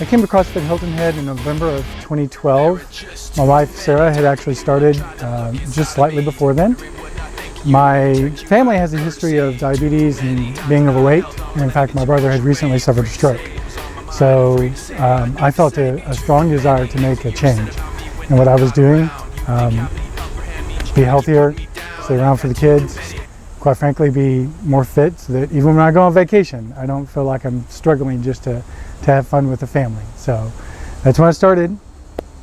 I came to CrossFit Hilton Head in November of 2012. My wife Sarah had actually started just slightly before then. My family has a history of diabetes and being overweight, and in fact my brother had recently suffered a stroke. So I felt a strong desire to make a change in what I was doing, be healthier, stay around for the kids, quite frankly be more fit so that even when I go on vacation I don't feel like I'm struggling just to have fun with the family. So that's when I started,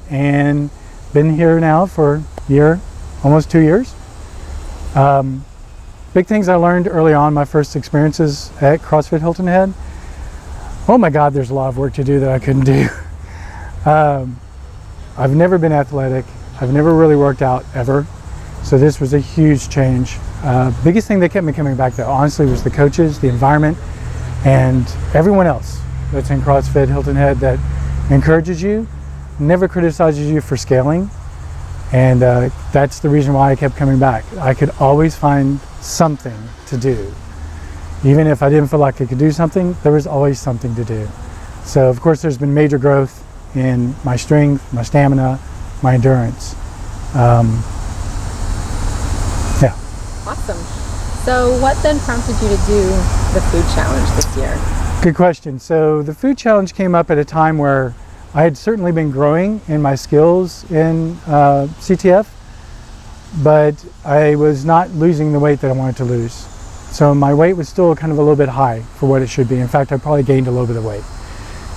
and been here now for a year, almost 2 years. Big things I learned early on, my first experiences at CrossFit Hilton Head. Oh my God, there's a lot of work to do that I couldn't do. I've never been athletic. I've never really worked out ever. So this was a huge change. Biggest thing that kept me coming back though, honestly, was the coaches, the environment, and everyone else that's in CrossFit Hilton Head that encourages you, never criticizes you for scaling. And that's the reason why I kept coming back. I could always find something to do. Even if I didn't feel like I could do something, there was always something to do. So of course there's been major growth in my strength, my stamina, my endurance. Yeah. Awesome. So what then prompted you to do the food challenge this year? Good question. So the food challenge came up at a time where I had certainly been growing in my skills in CTF, but I was not losing the weight that I wanted to lose. So my weight was still kind of a little bit high for what it should be. In fact, I probably gained a little bit of weight.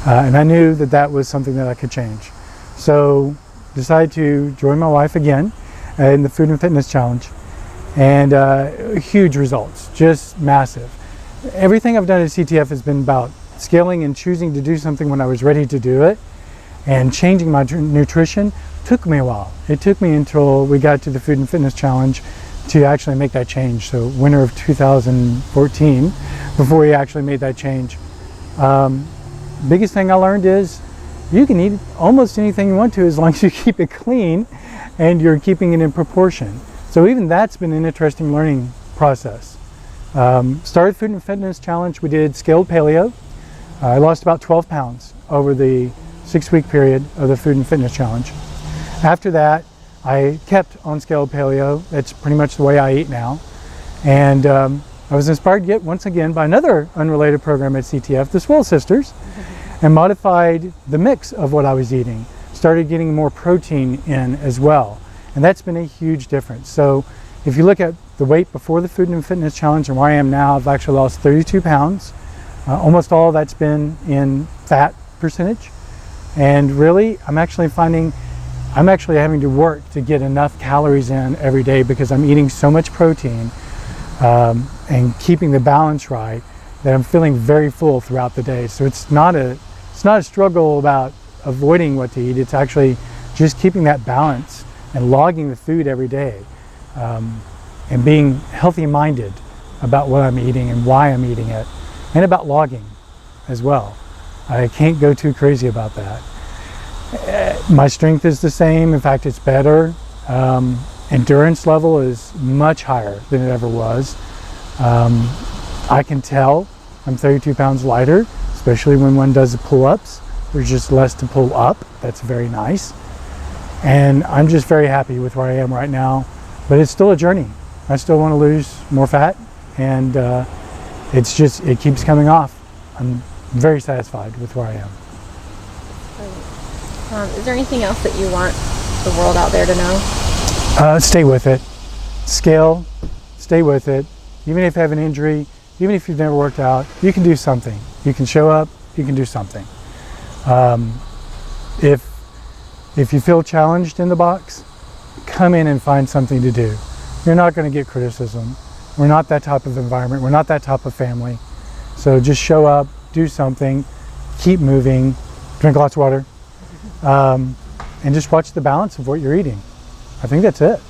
And I knew that that was something that I could change. So decided to join my wife again in the Food and Fitness Challenge. And huge results, just massive. Everything I've done at CTF has been about scaling and choosing to do something when I was ready to do it. And changing my nutrition took me a while. It took me until we got to the Food and Fitness Challenge to actually make that change. So winter of 2014, before we actually made that change. Biggest thing I learned is you can eat almost anything you want to as long as you keep it clean and you're keeping it in proportion. So even that's been an interesting learning process. Started Food and Fitness Challenge, we did scaled paleo. I lost about 12 pounds over the 6-week period of the Food and Fitness Challenge. After that, I kept on scaled paleo. That's pretty much the way I eat now. And I was inspired yet once again by another unrelated program at CTF, the Swole Sisters, and modified the mix of what I was eating. Started getting more protein in as well. And that's been a huge difference. So if you look at the weight before the Food and Fitness Challenge and where I am now, I've actually lost 32 pounds. Almost all of that's been in fat percentage. And really, I'm actually having to work to get enough calories in every day because I'm eating so much protein and keeping the balance right that I'm feeling very full throughout the day. So it's not a struggle about avoiding what to eat. It's actually just keeping that balance and logging the food every day and being healthy-minded about what I'm eating and why I'm eating it, and about logging as well. I can't go too crazy about that. My strength is the same. In fact, it's better. Endurance level is much higher than it ever was. I can tell I'm 32 pounds lighter, especially when one does the pull-ups. There's just less to pull up. That's very nice. And I'm just very happy with where I am right now. But it's still a journey. I still want to lose more fat, and it keeps coming off. I'm very satisfied with where I am. Is there anything else that you want the world out there to know? Stay with it. Scale, stay with it. Even if you have an injury, even if you've never worked out, you can do something. You can show up, you can do something. If you feel challenged in the box, come in and find something to do. You're not going to get criticism. We're not that type of environment. We're not that type of family. So just show up, do something, keep moving, drink lots of water, and just watch the balance of what you're eating. I think that's it.